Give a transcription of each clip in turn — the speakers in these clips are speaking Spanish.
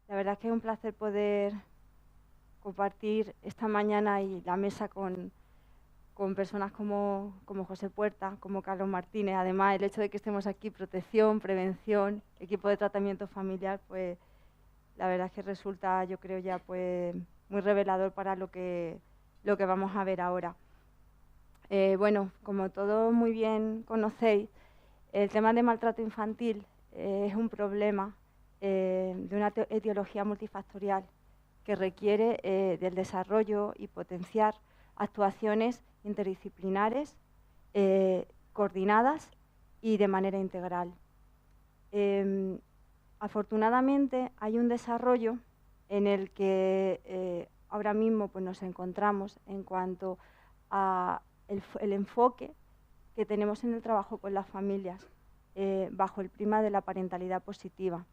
La verdad es que es un placer poder compartir esta mañana y la mesa con personas como José Puerta, como Carlos Martínez. Además, el hecho de que estemos aquí, protección, prevención, equipo de tratamiento familiar, pues la verdad es que resulta, yo creo ya, pues muy revelador para lo que vamos a ver ahora. Bueno, como todos muy bien conocéis, el tema de maltrato infantil es un problema de una etiología multifactorial que requiere del desarrollo y potenciar actuaciones interdisciplinares, coordinadas y de manera integral. Afortunadamente hay un desarrollo en el que ahora mismo pues, nos encontramos en cuanto a el enfoque que tenemos en el trabajo con las familias bajo el prisma de la parentalidad positiva.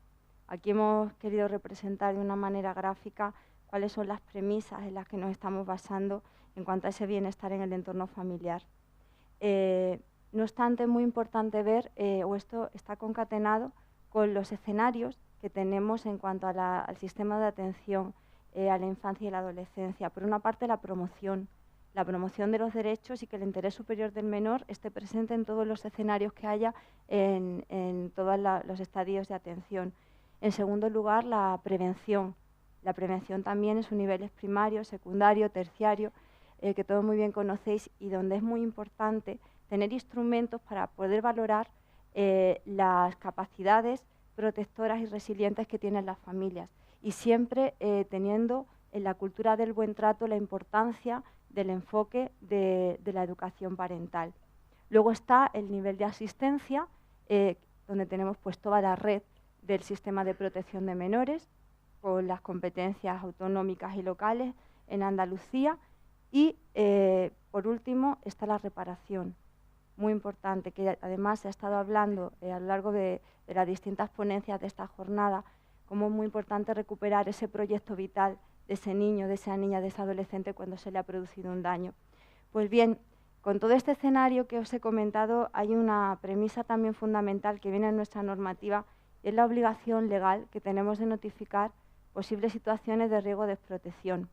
Aquí hemos querido representar de una manera gráfica cuáles son las premisas en las que nos estamos basando en cuanto a ese bienestar en el entorno familiar. No obstante, es muy importante ver, o esto está concatenado con los escenarios que tenemos en cuanto a al sistema de atención a la infancia y la adolescencia. Por una parte, la promoción de los derechos y que el interés superior del menor esté presente en todos los escenarios que haya en todos los estadios de atención. En segundo lugar, la prevención. La prevención también en sus niveles primario, secundario, terciario, que todos muy bien conocéis y donde es muy importante tener instrumentos para poder valorar las capacidades protectoras y resilientes que tienen las familias y siempre teniendo en la cultura del buen trato la importancia del enfoque de la educación parental. Luego está el nivel de asistencia, donde tenemos pues toda la red del sistema de protección de menores, con las competencias autonómicas y locales en Andalucía. Y, por último, está la reparación, muy importante, que además se ha estado hablando a lo largo de las distintas ponencias de esta jornada, como es muy importante recuperar ese proyecto vital de ese niño, de esa niña, de ese adolescente cuando se le ha producido un daño. Pues bien, con todo este escenario que os he comentado, hay una premisa también fundamental que viene en nuestra normativa, y es la obligación legal que tenemos de notificar posibles situaciones de riesgo de desprotección.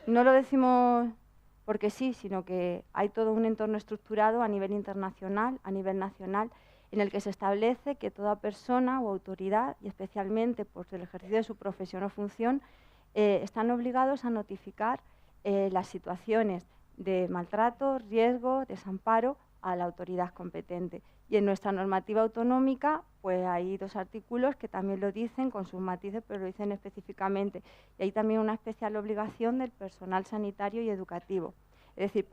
No lo decimos porque sí, sino que hay todo un entorno estructurado a nivel internacional, a nivel nacional, en el que se establece que toda persona o autoridad, y especialmente por el ejercicio de su profesión o función, están obligados a notificar las situaciones de maltrato, riesgo, desamparo a la autoridad competente. Y en nuestra normativa autonómica, pues hay 2 artículos que también lo dicen, con sus matices, pero lo dicen específicamente. Y hay también una especial obligación del personal sanitario y educativo. Es decir,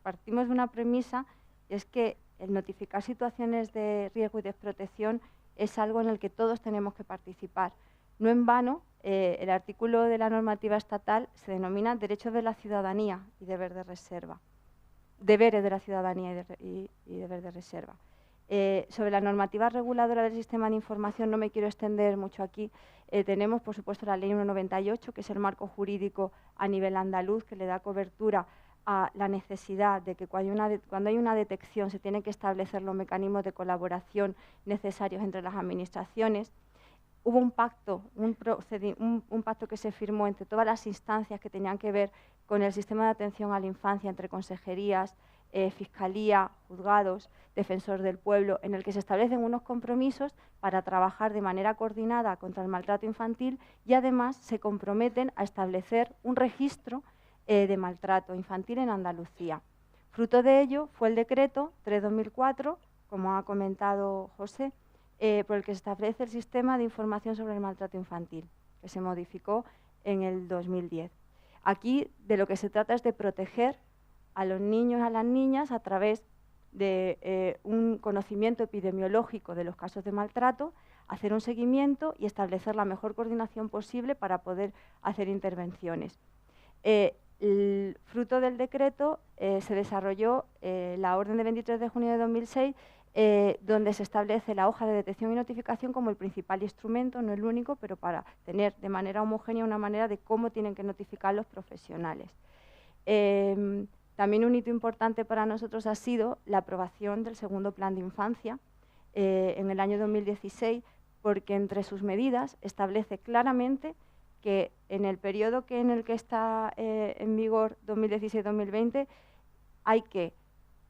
partimos de una premisa, es que el notificar situaciones de riesgo y desprotección es algo en el que todos tenemos que participar. No en vano, el artículo de la normativa estatal se denomina derechos de la ciudadanía y deber de reserva. Deberes de la ciudadanía y deber de reserva. Sobre la normativa reguladora del sistema de información no me quiero extender mucho aquí. Tenemos, por supuesto, la Ley 198, que es el marco jurídico a nivel andaluz, que le da cobertura a la necesidad de que cuando hay una detección se tienen que establecer los mecanismos de colaboración necesarios entre las administraciones. Hubo un pacto, un pacto que se firmó entre todas las instancias que tenían que ver con el sistema de atención a la infancia, entre consejerías, Fiscalía, juzgados, Defensor del Pueblo, en el que se establecen unos compromisos para trabajar de manera coordinada contra el maltrato infantil y además se comprometen a establecer un registro de maltrato infantil en Andalucía. Fruto de ello fue el decreto 3/2004, como ha comentado José, por el que se establece el sistema de información sobre el maltrato infantil, que se modificó en el 2010. Aquí de lo que se trata es de proteger a los niños y a las niñas a través de un conocimiento epidemiológico de los casos de maltrato, hacer un seguimiento y establecer la mejor coordinación posible para poder hacer intervenciones. El fruto del decreto se desarrolló la orden de 23 de junio de 2006, donde se establece la hoja de detección y notificación como el principal instrumento, no el único, pero para tener de manera homogénea una manera de cómo tienen que notificar los profesionales. También un hito importante para nosotros ha sido la aprobación del segundo plan de infancia en el año 2016, porque entre sus medidas establece claramente que en el periodo en el que está en vigor 2016-2020 hay que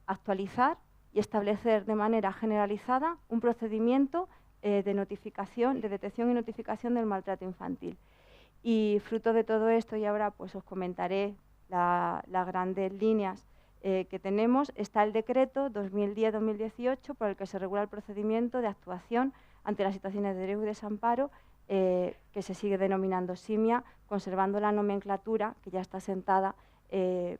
actualizar y establecer de manera generalizada un procedimiento de notificación, de detección y notificación del maltrato infantil. Y fruto de todo esto, y ahora pues os comentaré las grandes líneas que tenemos, está el decreto 2010-2018 por el que se regula el procedimiento de actuación ante las situaciones de riesgo y desamparo, que se sigue denominando SIMIA, conservando la nomenclatura que ya está sentada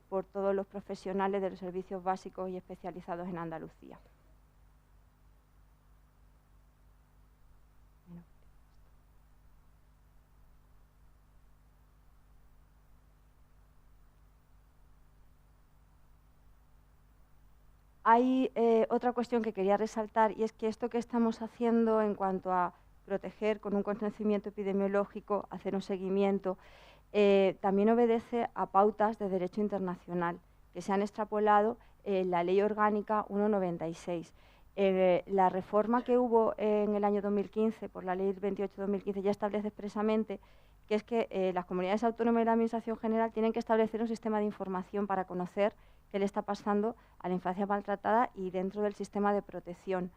por todos los profesionales de los servicios básicos y especializados en Andalucía. Hay otra cuestión que quería resaltar, y es que esto que estamos haciendo en cuanto a proteger con un conocimiento epidemiológico, hacer un seguimiento, también obedece a pautas de derecho internacional que se han extrapolado en la Ley Orgánica 196. La reforma que hubo en el año 2015 por la Ley 28-2015 ya establece expresamente que es que las comunidades autónomas y la Administración General tienen que establecer un sistema de información para conocer qué le está pasando a la infancia maltratada y dentro del sistema de protección.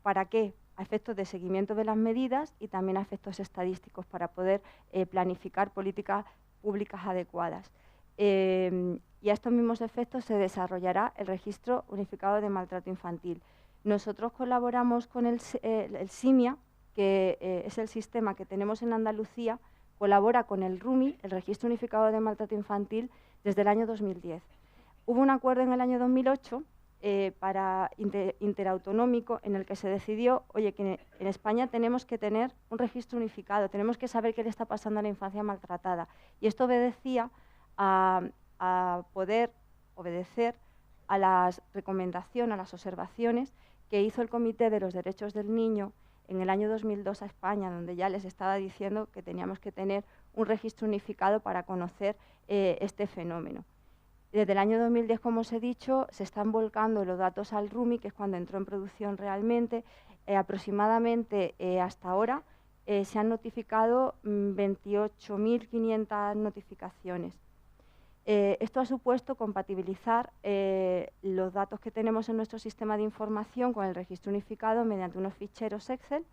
¿Para qué? A efectos de seguimiento de las medidas y también a efectos estadísticos para poder planificar políticas públicas adecuadas. Y a estos mismos efectos se desarrollará el Registro Unificado de Maltrato Infantil. Nosotros colaboramos con el SIMIA, que es el sistema que tenemos en Andalucía, colabora con el RUMI, el Registro Unificado de Maltrato Infantil, desde el año 2010. Hubo un acuerdo en el año 2008 para interautonómico en el que se decidió, oye, que en España tenemos que tener un registro unificado, tenemos que saber qué le está pasando a la infancia maltratada. Y esto obedecía a poder obedecer a las recomendaciones, a las observaciones que hizo el Comité de los Derechos del Niño en el año 2002 a España, donde ya les estaba diciendo que teníamos que tener un registro unificado para conocer este fenómeno. Desde el año 2010, como os he dicho, se están volcando los datos al RUMI, que es cuando entró en producción realmente. Aproximadamente hasta ahora se han notificado 28.500 notificaciones. Esto ha supuesto compatibilizar los datos que tenemos en nuestro sistema de información con el registro unificado mediante unos ficheros Excel.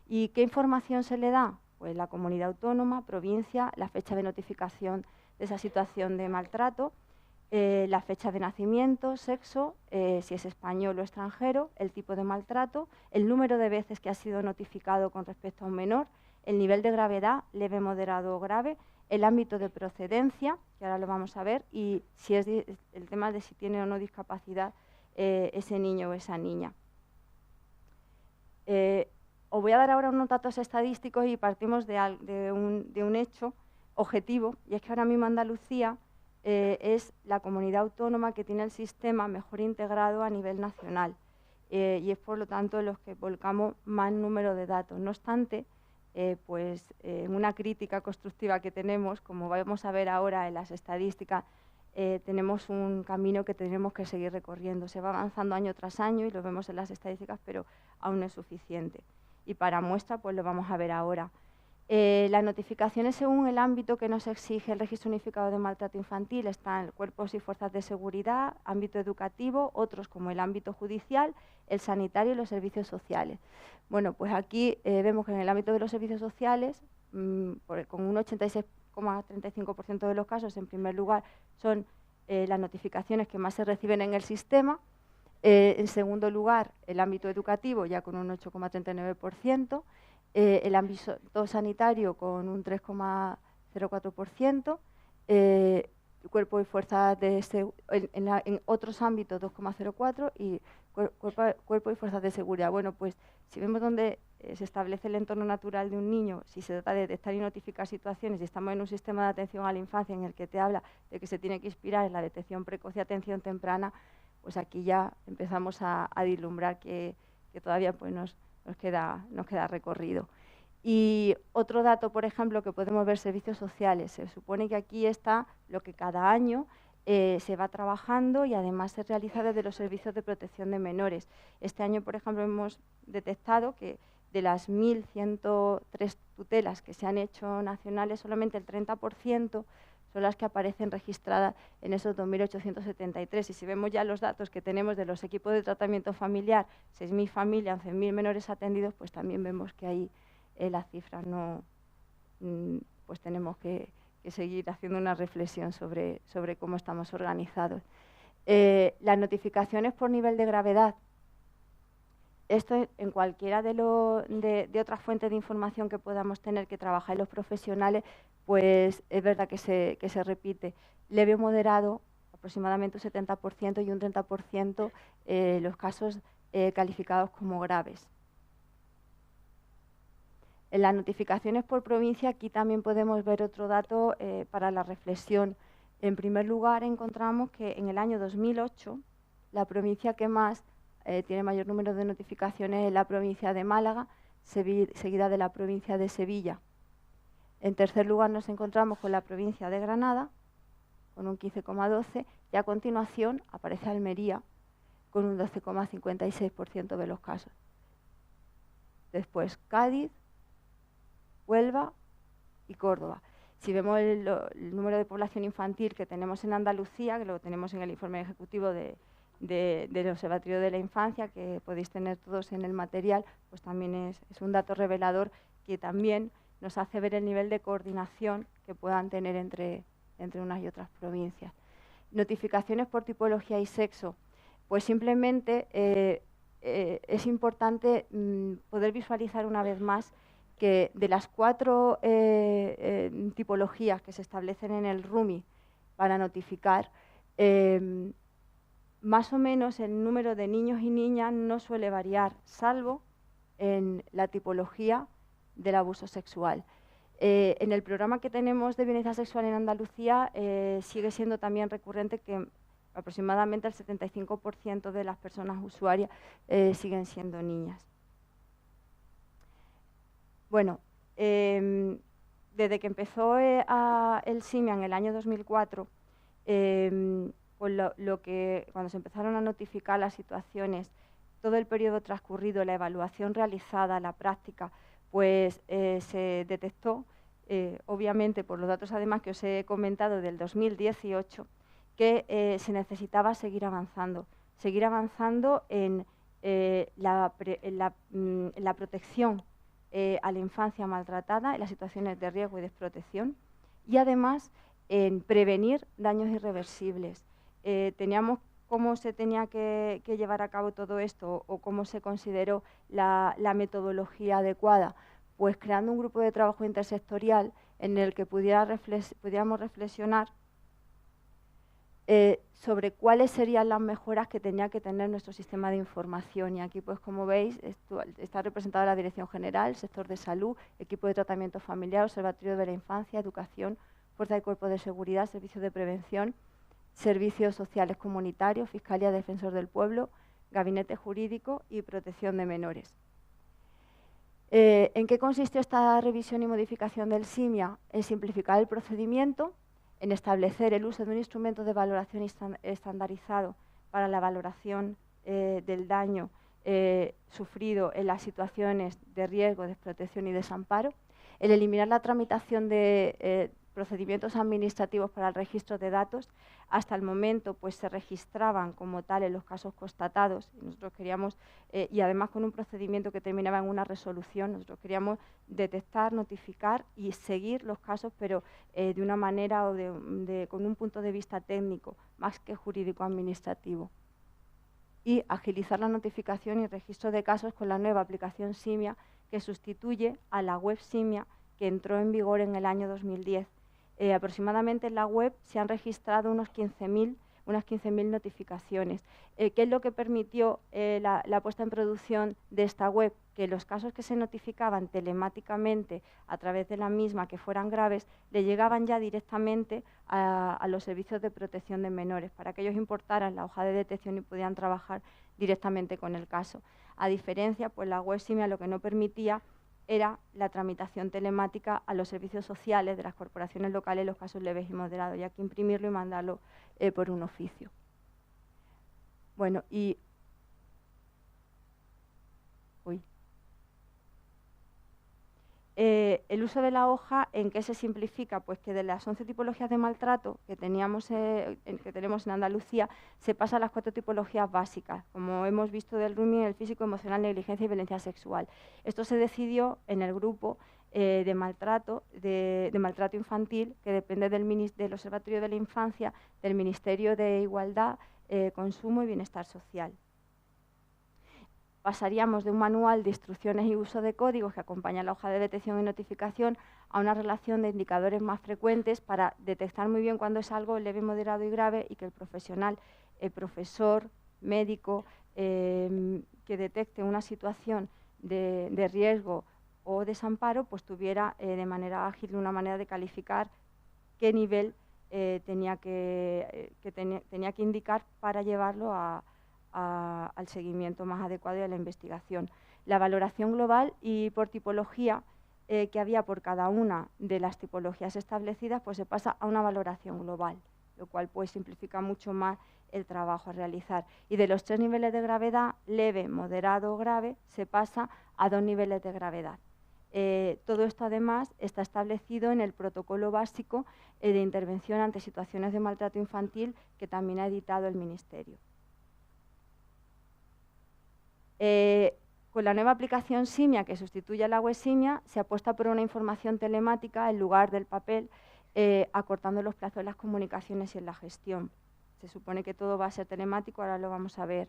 ¿Y qué información se le da? Pues la comunidad autónoma, provincia, la fecha de notificación de esa situación de maltrato, la fecha de nacimiento, sexo, si es español o extranjero, el tipo de maltrato, el número de veces que ha sido notificado con respecto a un menor, el nivel de gravedad, leve, moderado o grave, el ámbito de procedencia, que ahora lo vamos a ver, y si es el tema de si tiene o no discapacidad ese niño o esa niña. Os voy a dar ahora unos datos estadísticos y partimos de un hecho objetivo, y es que ahora mismo Andalucía es la comunidad autónoma que tiene el sistema mejor integrado a nivel nacional y es por lo tanto los que volcamos más número de datos. No obstante, en una crítica constructiva que tenemos, como vamos a ver ahora en las estadísticas, tenemos un camino que tenemos que seguir recorriendo. Se va avanzando año tras año y lo vemos en las estadísticas, pero aún no es suficiente. Y para muestra, pues lo vamos a ver ahora. Las notificaciones según el ámbito que nos exige el Registro Unificado de Maltrato Infantil están cuerpos y fuerzas de seguridad, ámbito educativo, otros como el ámbito judicial, el sanitario y los servicios sociales. Bueno, pues aquí vemos que en el ámbito de los servicios sociales, con un 86,35% de los casos, en primer lugar, son las notificaciones que más se reciben en el sistema. En segundo lugar, el ámbito educativo, ya con un 8,39%. El ámbito sanitario con un 3,04%, cuerpo y fuerzas en otros ámbitos 2,04% y cuerpo y fuerzas de seguridad. Bueno, pues si vemos dónde se establece el entorno natural de un niño, si se trata de detectar y notificar situaciones y estamos en un sistema de atención a la infancia en el que te habla de que se tiene que inspirar en la detección precoz y atención temprana, pues aquí ya empezamos a vislumbrar que todavía pues nos queda recorrido. Y otro dato, por ejemplo, que podemos ver, servicios sociales. Se supone que aquí está lo que cada año se va trabajando y además se realiza desde los servicios de protección de menores. Este año, por ejemplo, hemos detectado que de las 1.103 tutelas que se han hecho nacionales, solamente el 30% son las que aparecen registradas en esos 2.873. Y si vemos ya los datos que tenemos de los equipos de tratamiento familiar, 6.000 familias, 11.000 menores atendidos, pues también vemos que ahí las cifras no, pues tenemos que seguir haciendo una reflexión sobre cómo estamos organizados. Las notificaciones por nivel de gravedad. Esto en cualquiera de otras fuentes de información que podamos tener que trabajar los profesionales, pues es verdad que se repite. Leve o moderado, aproximadamente un 70% y un 30% los casos calificados como graves. En las notificaciones por provincia, aquí también podemos ver otro dato para la reflexión. En primer lugar, encontramos que en el año 2008, la provincia que más tiene mayor número de notificaciones es la provincia de Málaga, seguida de la provincia de Sevilla. En tercer lugar nos encontramos con la provincia de Granada, con un 15,12, y a continuación aparece Almería, con un 12,56% de los casos. Después Cádiz, Huelva y Córdoba. Si vemos el número de población infantil que tenemos en Andalucía, que lo tenemos en el informe ejecutivo del Observatorio de la Infancia, que podéis tener todos en el material, pues también es un dato revelador que también nos hace ver el nivel de coordinación que puedan tener entre unas y otras provincias. Notificaciones por tipología y sexo. Pues simplemente es importante poder visualizar una vez más que de las 4 tipologías que se establecen en el RUMI para notificar, más o menos el número de niños y niñas no suele variar, salvo en la tipología del abuso sexual. En el programa que tenemos de violencia sexual en Andalucía sigue siendo también recurrente que aproximadamente el 75% de las personas usuarias siguen siendo niñas. Bueno, desde que empezó el SIMIA en el año 2004, pues cuando se empezaron a notificar las situaciones, todo el periodo transcurrido, la evaluación realizada, la práctica, pues se detectó, obviamente por los datos además que os he comentado del 2018, que se necesitaba seguir avanzando en la protección a la infancia maltratada, en las situaciones de riesgo y desprotección, y además en prevenir daños irreversibles. Teníamos cómo se tenía que llevar a cabo todo esto o cómo se consideró la metodología adecuada, pues creando un grupo de trabajo intersectorial en el que pudiéramos reflexionar sobre cuáles serían las mejoras que tenía que tener nuestro sistema de información. Y aquí, pues como veis, está representada la Dirección General, sector de salud, equipo de tratamiento familiar, Observatorio de la Infancia, Educación, Fuerza de Cuerpo de Seguridad, Servicios de Prevención, Servicios Sociales Comunitarios, Fiscalía Defensor del Pueblo, Gabinete Jurídico y Protección de Menores. ¿En qué consistió esta revisión y modificación del SIMIA? En simplificar el procedimiento, en establecer el uso de un instrumento de valoración estandarizado para la valoración del daño sufrido en las situaciones de riesgo, desprotección y desamparo, el eliminar la tramitación de procedimientos administrativos para el registro de datos. Hasta el momento pues se registraban como tal en los casos constatados y nosotros queríamos, y además con un procedimiento que terminaba en una resolución, nosotros queríamos detectar, notificar y seguir los casos, pero de una manera o con un punto de vista técnico, más que jurídico-administrativo. Y agilizar la notificación y registro de casos con la nueva aplicación SIMIA, que sustituye a la web SIMIA, que entró en vigor en el año 2010. Aproximadamente en la web se han registrado unas 15.000 notificaciones. ¿Qué es lo que permitió la puesta en producción de esta web? Que los casos que se notificaban telemáticamente a través de la misma, que fueran graves, le llegaban ya directamente a los servicios de protección de menores, para que ellos importaran la hoja de detección y pudieran trabajar directamente con el caso. A diferencia, pues la web SIMIA lo que no permitía era la tramitación telemática a los servicios sociales de las corporaciones locales, los casos leves y moderados, y hay que imprimirlo y mandarlo por un oficio. Bueno, y... Uy. El uso de la hoja, ¿en qué se simplifica? Pues que de las 11 tipologías de maltrato que tenemos en Andalucía, se pasa a las 4 tipologías básicas, como hemos visto del grooming, el físico, emocional, negligencia y violencia sexual. Esto se decidió en el grupo de maltrato infantil, que depende del Observatorio de la Infancia, del Ministerio de Igualdad, Consumo y Bienestar Social. Pasaríamos de un manual de instrucciones y uso de códigos que acompaña la hoja de detección y notificación a una relación de indicadores más frecuentes para detectar muy bien cuándo es algo leve, moderado y grave, y que el profesional, el profesor, médico, que detecte una situación de riesgo o desamparo, pues tuviera de manera ágil una manera de calificar qué nivel tenía que indicar para llevarlo al seguimiento más adecuado y a la investigación. La valoración global y por tipología que había por cada una de las tipologías establecidas, pues se pasa a una valoración global, lo cual pues simplifica mucho más el trabajo a realizar. Y de los 3 niveles de gravedad, leve, moderado o grave, se pasa a 2 niveles de gravedad. Todo esto además está establecido en el protocolo básico de intervención ante situaciones de maltrato infantil que también ha editado el Ministerio. Con la nueva aplicación Simia, que sustituye a la web Simia, se apuesta por una información telemática en lugar del papel, acortando los plazos de las comunicaciones y en la gestión. Se supone que todo va a ser telemático, ahora lo vamos a ver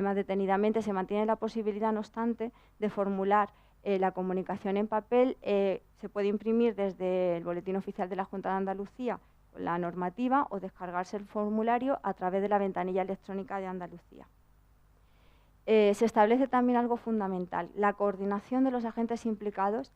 más detenidamente. Se mantiene la posibilidad, no obstante, de formular la comunicación en papel. Se puede imprimir desde el Boletín Oficial de la Junta de Andalucía con la normativa o descargarse el formulario a través de la ventanilla electrónica de Andalucía. Se establece también algo fundamental, la coordinación de los agentes implicados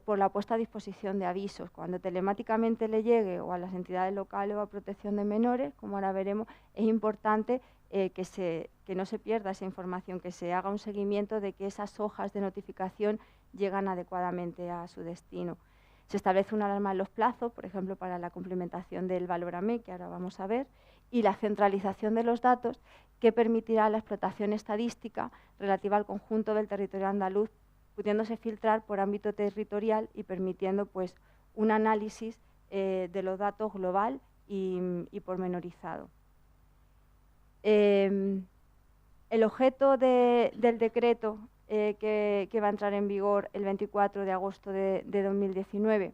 por la puesta a disposición de avisos. Cuando telemáticamente le llegue o a las entidades locales o a protección de menores, como ahora veremos, es importante que no se pierda esa información, que se haga un seguimiento de que esas hojas de notificación llegan adecuadamente a su destino. Se establece una alarma en los plazos, por ejemplo, para la complementación del Valórame, que ahora vamos a ver, y la centralización de los datos, que permitirá la explotación estadística relativa al conjunto del territorio andaluz, pudiéndose filtrar por ámbito territorial y permitiendo pues, un análisis de los datos global y pormenorizado. El objeto del decreto que va a entrar en vigor el 24 de agosto de 2019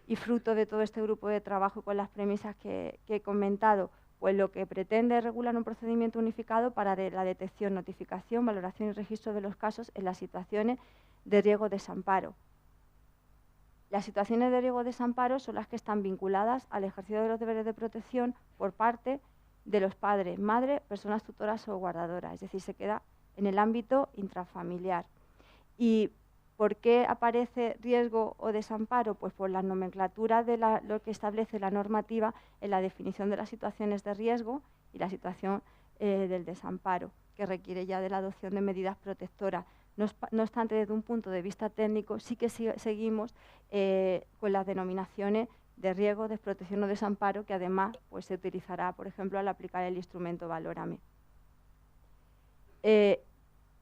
y fruto de todo este grupo de trabajo con las premisas que he comentado, pues lo que pretende es regular un procedimiento unificado para la detección, notificación, valoración y registro de los casos en las situaciones de riesgo de desamparo. Las situaciones de riesgo de desamparo son las que están vinculadas al ejercicio de los deberes de protección por parte de los padres, madres, personas tutoras o guardadoras, es decir, se queda en el ámbito intrafamiliar. ¿Y por qué aparece riesgo o desamparo? Pues por la nomenclatura de lo que establece la normativa en la definición de las situaciones de riesgo y la situación del desamparo, que requiere ya de la adopción de medidas protectoras. No obstante, desde un punto de vista técnico, sí que seguimos con las denominaciones de riesgo, desprotección o desamparo, que además pues, se utilizará, por ejemplo, al aplicar el instrumento Valórame.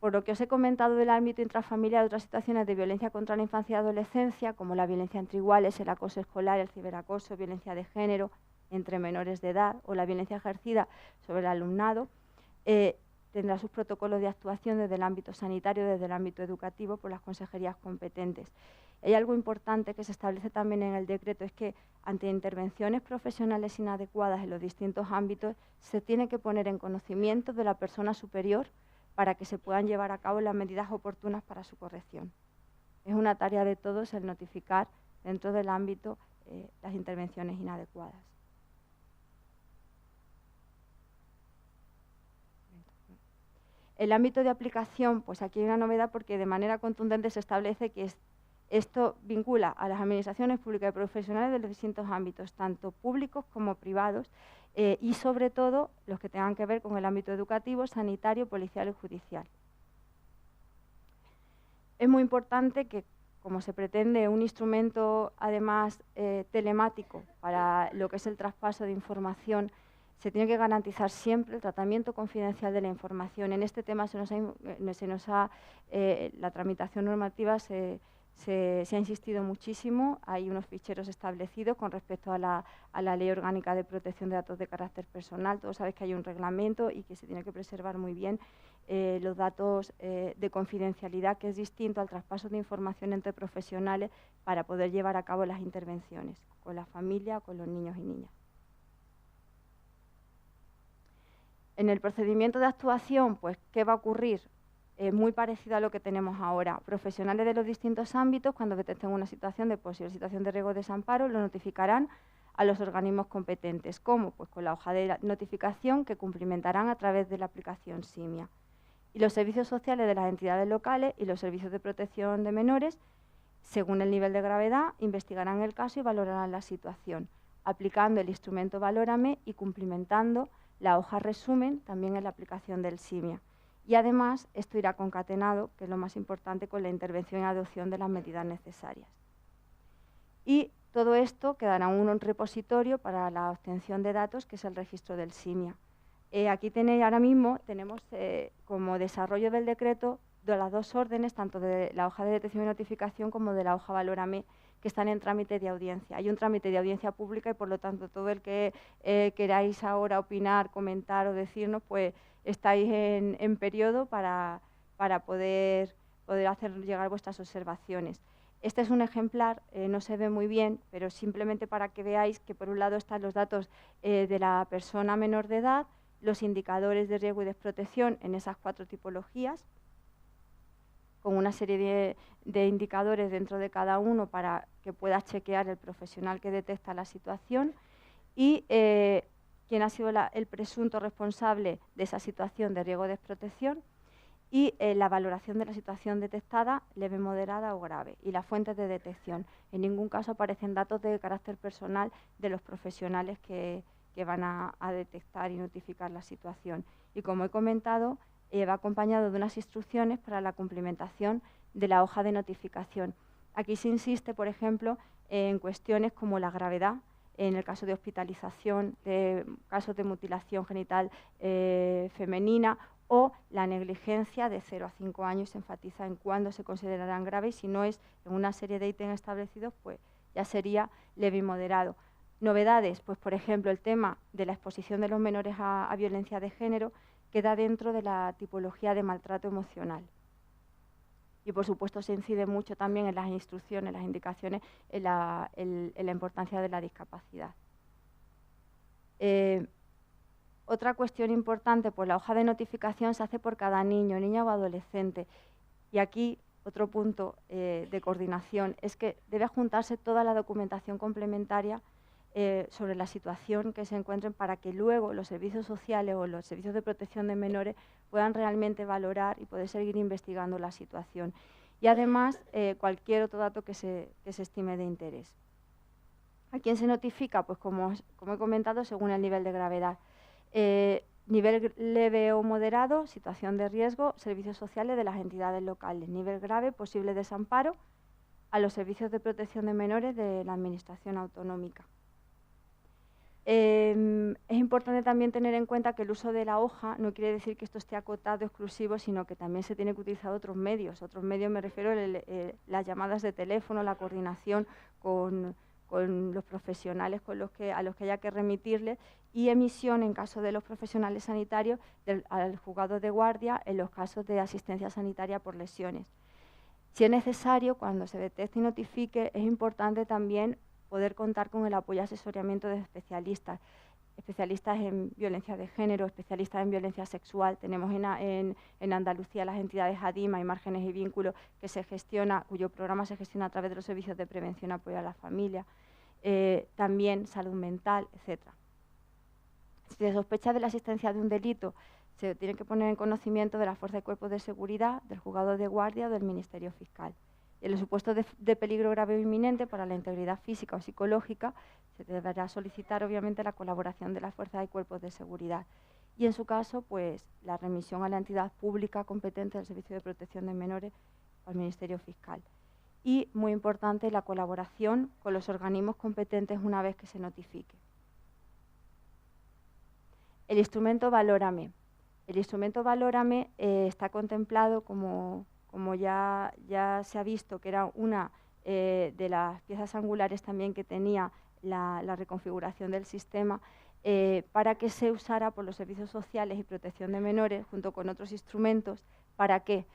Por lo que os he comentado del ámbito intrafamiliar, otras situaciones de violencia contra la infancia y adolescencia, como la violencia entre iguales, el acoso escolar, el ciberacoso, violencia de género entre menores de edad o la violencia ejercida sobre el alumnado, tendrá sus protocolos de actuación desde el ámbito sanitario, desde el ámbito educativo, por las consejerías competentes. Hay algo importante que se establece también en el decreto, es que ante intervenciones profesionales inadecuadas en los distintos ámbitos, se tiene que poner en conocimiento de la persona superior para que se puedan llevar a cabo las medidas oportunas para su corrección. Es una tarea de todos el notificar dentro del ámbito las intervenciones inadecuadas. El ámbito de aplicación, pues aquí hay una novedad porque de manera contundente se establece que esto vincula a las administraciones públicas y profesionales de los distintos ámbitos, tanto públicos como privados, y sobre todo los que tengan que ver con el ámbito educativo, sanitario, policial y judicial. Es muy importante que, como se pretende un instrumento además telemático para lo que es el traspaso de información, se tiene que garantizar siempre el tratamiento confidencial de la información. En este tema la tramitación normativa se se ha insistido muchísimo, hay unos ficheros establecidos con respecto a la Ley Orgánica de Protección de Datos de Carácter Personal. Todos sabéis que hay un reglamento y que se tiene que preservar muy bien los datos de confidencialidad, que es distinto al traspaso de información entre profesionales para poder llevar a cabo las intervenciones con la familia o con los niños y niñas. En el procedimiento de actuación, pues, ¿qué va a ocurrir? Muy parecido a lo que tenemos ahora. Profesionales de los distintos ámbitos, cuando detecten una situación de posible situación de riesgo de desamparo, lo notificarán a los organismos competentes. ¿Cómo? Pues con la hoja de notificación que cumplimentarán a través de la aplicación SIMIA. Y los servicios sociales de las entidades locales y los servicios de protección de menores, según el nivel de gravedad, investigarán el caso y valorarán la situación, aplicando el instrumento Valórame y cumplimentando la hoja resumen también en la aplicación del SIMIA. Y además esto irá concatenado, que es lo más importante, con la intervención y adopción de las medidas necesarias. Y todo esto quedará en un repositorio para la obtención de datos, que es el registro del SIMIA. Aquí tenéis, ahora mismo tenemos como desarrollo del decreto de las dos órdenes, tanto de la hoja de detección y notificación como de la hoja Valórame, que están en trámite de audiencia. Hay un trámite de audiencia pública y, por lo tanto, todo el que queráis ahora opinar, comentar o decirnos, pues estáis en periodo para poder hacer llegar vuestras observaciones. Este es un ejemplar, no se ve muy bien, pero simplemente para que veáis que por un lado están los datos de la persona menor de edad, los indicadores de riesgo y desprotección en esas 4 tipologías, con una serie de indicadores dentro de cada uno para que pueda chequear el profesional que detecta la situación y quién ha sido el presunto responsable de esa situación de riesgo de desprotección y la valoración de la situación detectada, leve, moderada o grave, y las fuentes de detección. En ningún caso aparecen datos de carácter personal de los profesionales que van a detectar y notificar la situación. Y como he comentado, va acompañado de unas instrucciones para la cumplimentación de la hoja de notificación. Aquí se insiste, por ejemplo, en cuestiones como la gravedad, en el caso de hospitalización, de casos de mutilación genital femenina, o la negligencia de 0 a 5 años. Se enfatiza en cuándo se considerarán graves, y si no es en una serie de ítems establecidos, pues ya sería leve y moderado. Novedades, pues por ejemplo el tema de la exposición de los menores a violencia de género queda dentro de la tipología de maltrato emocional. Y por supuesto se incide mucho también en las instrucciones, las indicaciones, en la importancia de la discapacidad. Otra cuestión importante, pues la hoja de notificación se hace por cada niño, niña o adolescente. Y aquí otro punto de coordinación es que debe juntarse toda la documentación complementaria sobre la situación que se encuentren, para que luego los servicios sociales o los servicios de protección de menores puedan realmente valorar y poder seguir investigando la situación. Y además cualquier otro dato que se estime de interés. ¿A quién se notifica? Pues como he comentado, según el nivel de gravedad. Nivel leve o moderado, situación de riesgo, servicios sociales de las entidades locales. Nivel grave, posible desamparo, a los servicios de protección de menores de la administración autonómica. Es importante también tener en cuenta que el uso de la hoja no quiere decir que esto esté acotado exclusivo, sino que también se tiene que utilizar otros medios. Otros medios me refiero a las llamadas de teléfono, la coordinación con los profesionales a los que haya que remitirles, y emisión, en caso de los profesionales sanitarios, al juzgado de guardia en los casos de asistencia sanitaria por lesiones. Si es necesario, cuando se detecte y notifique, es importante también poder contar con el apoyo y asesoramiento de especialistas en violencia de género, especialistas en violencia sexual. Tenemos en Andalucía las entidades ADIMA y Márgenes y Vínculos, cuyo programa se gestiona a través de los servicios de prevención y apoyo a la familia, también salud mental, etc. Si se sospecha de la existencia de un delito, se tiene que poner en conocimiento de la Fuerza de Cuerpos de Seguridad, del Juzgado de Guardia o del Ministerio Fiscal. En los supuestos de peligro grave o inminente para la integridad física o psicológica, se deberá solicitar obviamente la colaboración de la Fuerza de Cuerpos de Seguridad. Y en su caso, pues la remisión a la entidad pública competente del Servicio de Protección de Menores o al Ministerio Fiscal. Y, muy importante, la colaboración con los organismos competentes una vez que se notifique. El instrumento Valórame. El instrumento Valórame está contemplado, como como ya se ha visto que era una de las piezas angulares también que tenía la reconfiguración del sistema, para que se usara por los servicios sociales y protección de menores junto con otros instrumentos. ¿Para qué?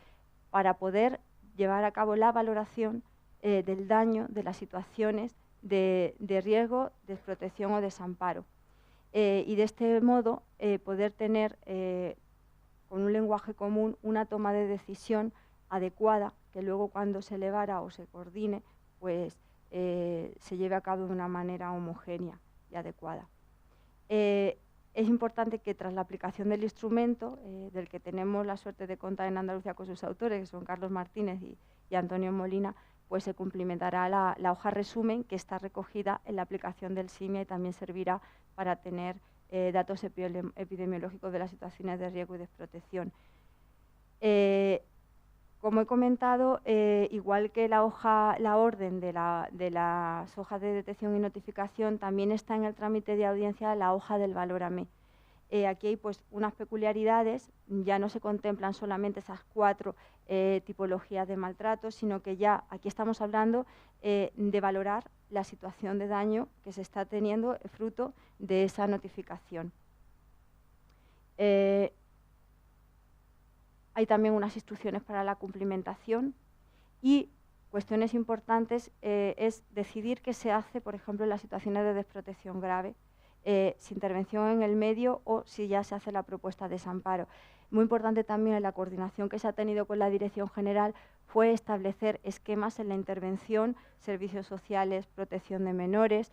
Para poder llevar a cabo la valoración del daño, de las situaciones de riesgo, desprotección o desamparo. Y de este modo poder tener con un lenguaje común una toma de decisión adecuada, que luego cuando se elevara o se coordine, pues se lleve a cabo de una manera homogénea y adecuada. Es importante que tras la aplicación del instrumento, del que tenemos la suerte de contar en Andalucía con sus autores, que son Carlos Martínez y Antonio Molina, pues se cumplimentará la hoja resumen que está recogida en la aplicación del SIMIA y también servirá para tener datos epidemiológicos de las situaciones de riesgo y desprotección. Como he comentado, igual que la orden de las hojas de detección y notificación, también está en el trámite de audiencia la hoja del valórame. Aquí hay pues unas peculiaridades, ya no se contemplan solamente esas 4 tipologías de maltrato, sino que ya aquí estamos hablando de valorar la situación de daño que se está teniendo fruto de esa notificación. Hay también unas instrucciones para la cumplimentación y cuestiones importantes es decidir qué se hace, por ejemplo, en las situaciones de desprotección grave, si intervención en el medio o si ya se hace la propuesta de desamparo. Muy importante también en la coordinación que se ha tenido con la Dirección General fue establecer esquemas en la intervención, servicios sociales, protección de menores,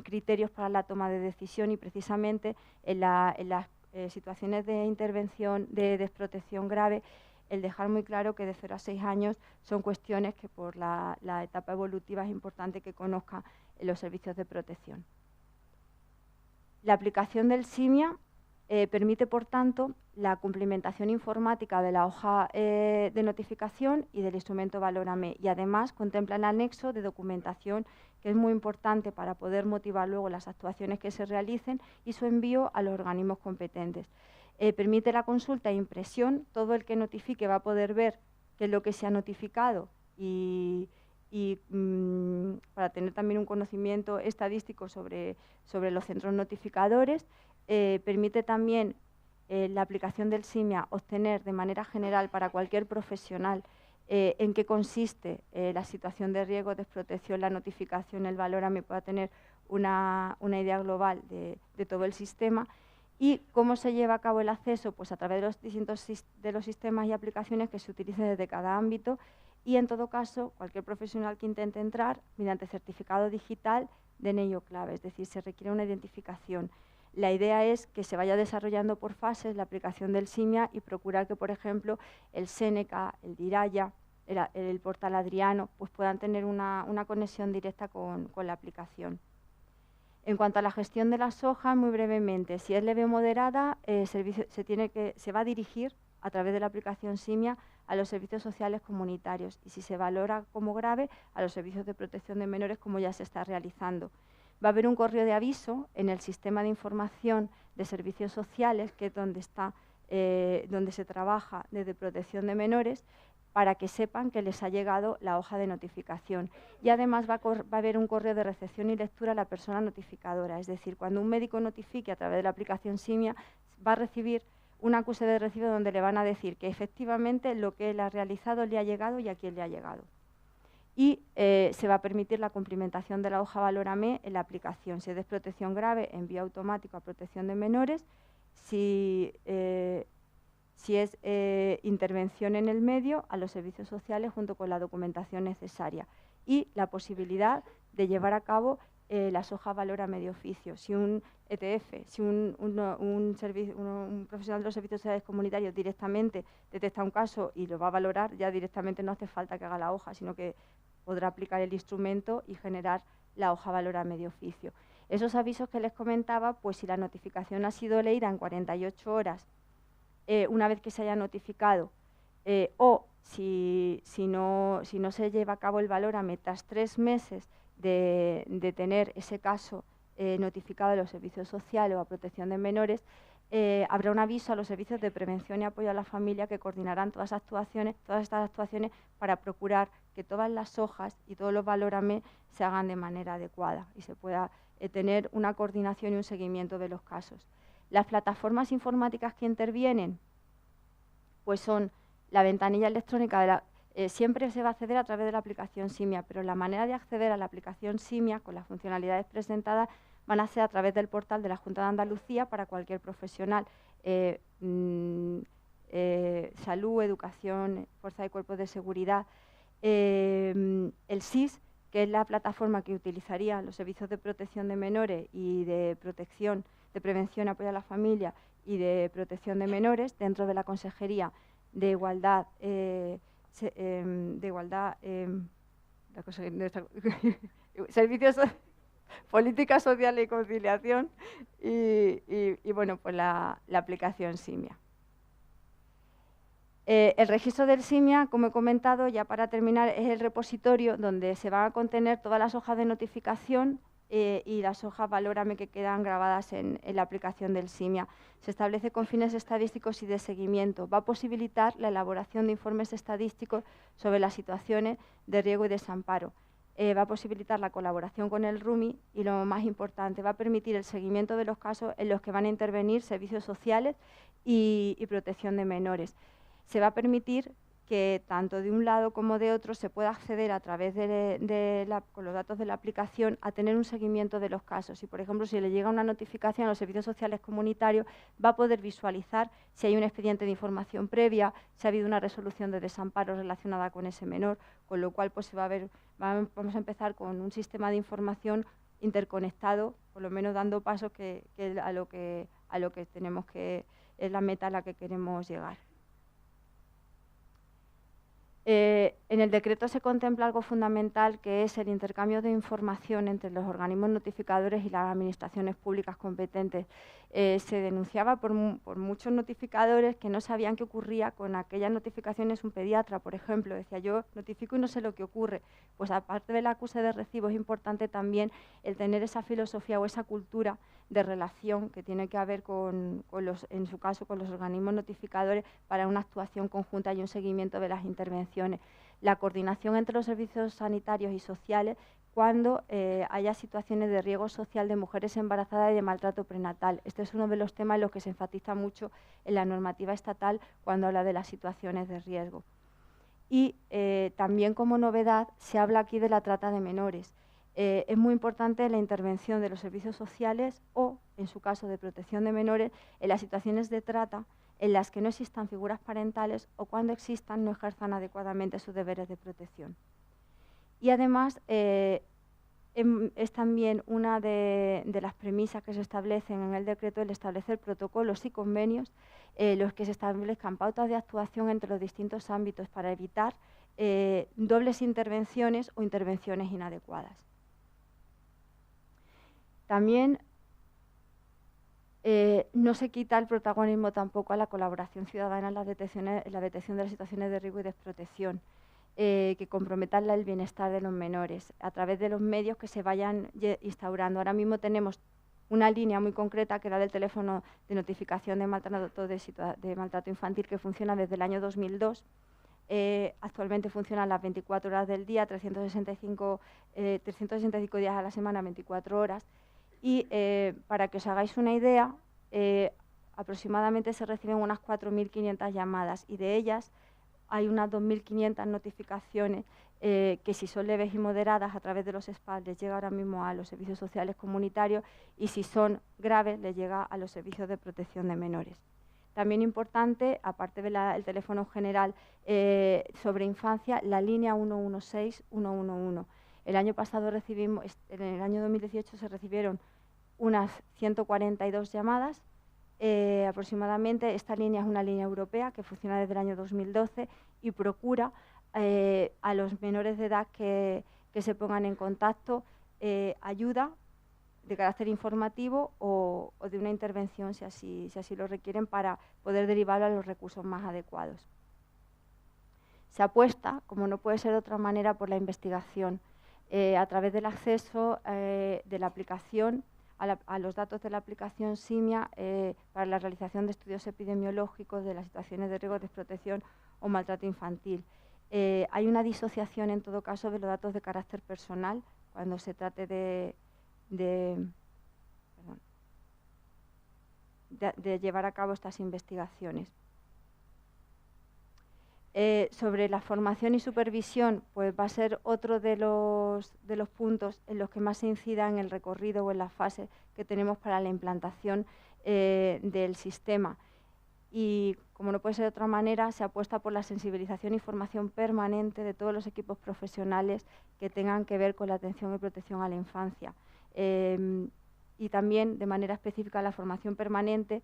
criterios para la toma de decisión y precisamente en las situaciones de intervención de desprotección grave, el dejar muy claro que de 0 a 6 años son cuestiones que por la etapa evolutiva es importante que conozcan los servicios de protección. La aplicación del SIMIA permite, por tanto, la cumplimentación informática de la hoja de notificación y del instrumento Valórame, y además contempla el anexo de documentación, que es muy importante para poder motivar luego las actuaciones que se realicen y su envío a los organismos competentes. Permite la consulta e impresión, todo el que notifique va a poder ver qué es lo que se ha notificado y para tener también un conocimiento estadístico sobre los centros notificadores. Permite también la aplicación del SIMIA obtener de manera general para cualquier profesional en qué consiste la situación de riesgo, desprotección, la notificación, el valórame, pueda tener una idea global de todo el sistema. ¿Y cómo se lleva a cabo el acceso? Pues a través de los distintos sistemas y aplicaciones que se utilicen desde cada ámbito, y en todo caso cualquier profesional que intente entrar mediante certificado digital DNI o clave, es decir, se requiere una identificación. La idea es que se vaya desarrollando por fases la aplicación del SIMIA y procurar que, por ejemplo, el Seneca, el Diraya, el portal Adriano, pues puedan tener una conexión directa con la aplicación. En cuanto a la gestión de las hojas, muy brevemente, si es leve o moderada, se va a dirigir a través de la aplicación SIMIA a los servicios sociales comunitarios, y si se valora como grave, a los servicios de protección de menores, como ya se está realizando. Va a haber un correo de aviso en el sistema de información de servicios sociales, que es donde se trabaja desde protección de menores, para que sepan que les ha llegado la hoja de notificación. Y además va a haber un correo de recepción y lectura a la persona notificadora, es decir, cuando un médico notifique a través de la aplicación SIMIA, va a recibir un acuse de recibo donde le van a decir que efectivamente lo que él ha realizado le ha llegado y a quién le ha llegado. Y se va a permitir la cumplimentación de la hoja Valórame en la aplicación. Si es desprotección grave, envío automático a protección de menores. Si es intervención en el medio, a los servicios sociales junto con la documentación necesaria. Y la posibilidad de llevar a cabo las hojas Valórame de oficio. Si un ETF, si un profesional de los servicios sociales comunitarios directamente detecta un caso y lo va a valorar, ya directamente no hace falta que haga la hoja, sino que podrá aplicar el instrumento y generar la hoja Valórame de oficio. Esos avisos que les comentaba, pues si la notificación ha sido leída en 48 horas, una vez que se haya notificado, o si no se lleva a cabo el valórame tras 3 meses de tener ese caso notificado a los servicios sociales o a protección de menores, habrá un aviso a los servicios de prevención y apoyo a la familia que coordinarán todas estas actuaciones para procurar que todas las hojas y todos los valórame se hagan de manera adecuada y se pueda tener una coordinación y un seguimiento de los casos. Las plataformas informáticas que intervienen pues son la ventanilla electrónica siempre se va a acceder a través de la aplicación Simia, pero la manera de acceder a la aplicación Simia con las funcionalidades presentadas van a ser a través del portal de la Junta de Andalucía para cualquier profesional. Salud, educación, fuerza y cuerpos de seguridad. El SIS, que es la plataforma que utilizarían los servicios de protección de menores y de protección, de prevención, apoyo a la familia y de protección de menores dentro de la Consejería de Igualdad, Servicios, Política Social y Conciliación y bueno, pues la aplicación Simia. El registro del Simia, como he comentado, ya para terminar, es el repositorio donde se van a contener todas las hojas de notificación y las hojas valórame que quedan grabadas en la aplicación del Simia. Se establece con fines estadísticos y de seguimiento. Va a posibilitar la elaboración de informes estadísticos sobre las situaciones de riesgo y desamparo. Va a posibilitar la colaboración con el RUMI y, lo más importante, va a permitir el seguimiento de los casos en los que van a intervenir servicios sociales y protección de menores. Se va a permitir que tanto de un lado como de otro se pueda acceder a través con los datos de la aplicación a tener un seguimiento de los casos. Y, por ejemplo, si le llega una notificación a los servicios sociales comunitarios, va a poder visualizar si hay un expediente de información previa, si ha habido una resolución de desamparo relacionada con ese menor, con lo cual pues se va a ver, vamos a empezar con un sistema de información interconectado, por lo menos dando pasos a lo que tenemos que, es la meta a la que queremos llegar. En el decreto se contempla algo fundamental, que es el intercambio de información entre los organismos notificadores y las administraciones públicas competentes. Se denunciaba por muchos notificadores que no sabían qué ocurría con aquellas notificaciones. Un pediatra, por ejemplo, decía: yo notifico y no sé lo que ocurre. Pues aparte del acuse de recibo, es importante también el tener esa filosofía o esa cultura de relación que tiene que haber en su caso, con los organismos notificadores para una actuación conjunta y un seguimiento de las intervenciones. La coordinación entre los servicios sanitarios y sociales cuando haya situaciones de riesgo social de mujeres embarazadas y de maltrato prenatal. Este es uno de los temas en los que se enfatiza mucho en la normativa estatal cuando habla de las situaciones de riesgo. Y también, como novedad, se habla aquí de la trata de menores. Es muy importante la intervención de los servicios sociales o, en su caso de protección de menores, en las situaciones de trata en las que no existan figuras parentales o cuando existan no ejerzan adecuadamente sus deberes de protección. Y además es también una de las premisas que se establecen en el decreto el establecer protocolos y convenios los que se establezcan pautas de actuación entre los distintos ámbitos para evitar dobles intervenciones o intervenciones inadecuadas. También no se quita el protagonismo tampoco a la colaboración ciudadana en la detección de las situaciones de riesgo y desprotección que comprometan el bienestar de los menores a través de los medios que se vayan instaurando. Ahora mismo tenemos una línea muy concreta, que es la del teléfono de notificación de maltrato infantil, que funciona desde el año 2002. Actualmente funcionan las 24 horas del día, 365 días a la semana, 24 horas. Y para que os hagáis una idea, aproximadamente se reciben unas 4.500 llamadas y de ellas hay unas 2.500 notificaciones que, si son leves y moderadas, a través de los SPAD les llega ahora mismo a los servicios sociales comunitarios, y si son graves les llega a los servicios de protección de menores. También importante, aparte del teléfono general sobre infancia, la línea 116-111. El año pasado en el año 2018 se recibieron unas 142 llamadas aproximadamente. Esta línea es una línea europea que funciona desde el año 2012 y procura a los menores de edad que se pongan en contacto ayuda de carácter informativo o de una intervención, si así lo requieren, para poder derivarlo a los recursos más adecuados. Se apuesta, como no puede ser de otra manera, por la investigación a través del acceso de la aplicación a los datos de la aplicación SIMIA para la realización de estudios epidemiológicos de las situaciones de riesgo de desprotección o maltrato infantil. Hay una disociación, en todo caso, de los datos de carácter personal cuando se trate de llevar a cabo estas investigaciones. Sobre la formación y supervisión, pues va a ser otro de los puntos en los que más se incida en el recorrido o en la fase que tenemos para la implantación del sistema. Y, como no puede ser de otra manera, se apuesta por la sensibilización y formación permanente de todos los equipos profesionales que tengan que ver con la atención y protección a la infancia. Y también, de manera específica, la formación permanente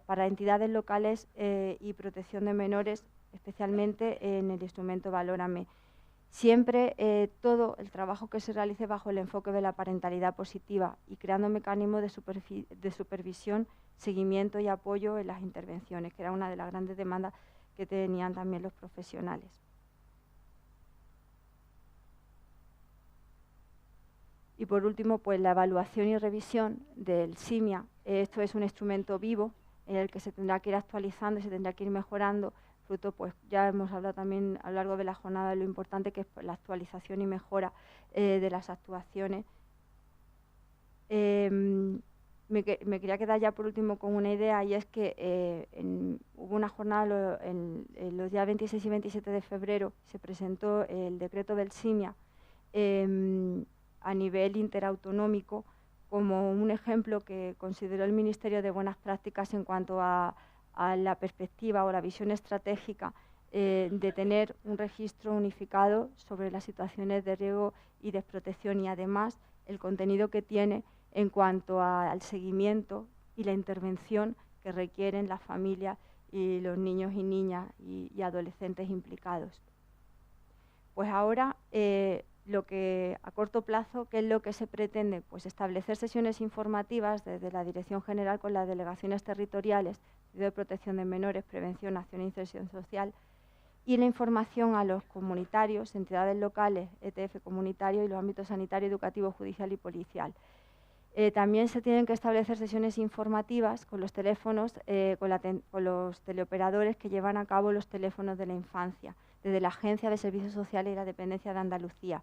para entidades locales y protección de menores, especialmente en el instrumento Valórame. Siempre todo el trabajo que se realice bajo el enfoque de la parentalidad positiva y creando mecanismos de supervisión, seguimiento y apoyo en las intervenciones, que era una de las grandes demandas que tenían también los profesionales. Y por último, pues la evaluación y revisión del SIMIA. Esto es un instrumento vivo en el que se tendrá que ir actualizando y se tendrá que ir mejorando, fruto, pues ya hemos hablado también a lo largo de la jornada de lo importante que es la actualización y mejora de las actuaciones. Me quería quedar ya por último con una idea, y es que hubo una jornada en los días 26 y 27 de febrero, se presentó el decreto del SIMIA a nivel interautonómico como un ejemplo que consideró el Ministerio de buenas prácticas en cuanto a la perspectiva o la visión estratégica de tener un registro unificado sobre las situaciones de riesgo y desprotección, y además el contenido que tiene en cuanto al seguimiento y la intervención que requieren las familias y los niños y niñas y adolescentes implicados. Pues ahora, lo que a corto plazo, ¿qué es lo que se pretende? Pues establecer sesiones informativas desde la Dirección General con las delegaciones territoriales de protección de menores, prevención, acción e inserción social, y la información a los comunitarios, entidades locales, ETF comunitario y los ámbitos sanitario, educativo, judicial y policial. También se tienen que establecer sesiones informativas con los teléfonos, con los teleoperadores que llevan a cabo los teléfonos de la infancia, desde la Agencia de Servicios Sociales y la Dependencia de Andalucía.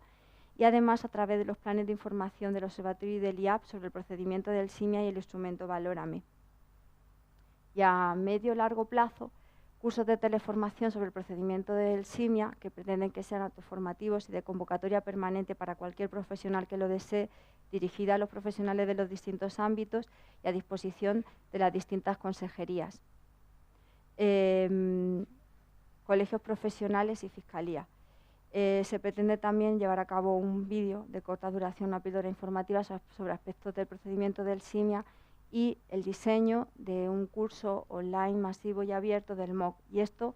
Y además a través de los planes de información del Observatorio y del IAP sobre el procedimiento del SIMIA y el instrumento Valórame. Y a medio y largo plazo, cursos de teleformación sobre el procedimiento del SIMIA, que pretenden que sean autoformativos y de convocatoria permanente para cualquier profesional que lo desee, dirigida a los profesionales de los distintos ámbitos y a disposición de las distintas consejerías, colegios profesionales y fiscalía. Se pretende también llevar a cabo un vídeo de corta duración, una píldora informativa sobre aspectos del procedimiento del SIMIA y el diseño de un curso online masivo y abierto del MOOC, y esto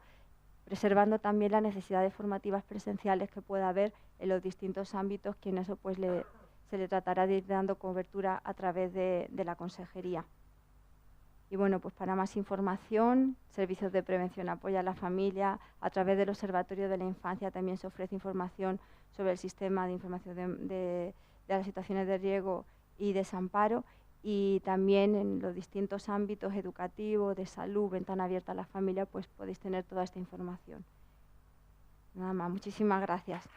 preservando también las necesidades formativas presenciales que pueda haber en los distintos ámbitos, que en eso pues se le tratará de ir dando cobertura a través de la consejería. Y bueno, pues para más información, servicios de prevención, apoyo a la familia, a través del Observatorio de la Infancia también se ofrece información sobre el sistema de información de las situaciones de riesgo y desamparo, y también en los distintos ámbitos educativos, de salud, ventana abierta a la familia, pues podéis tener toda esta información. Nada más, muchísimas gracias.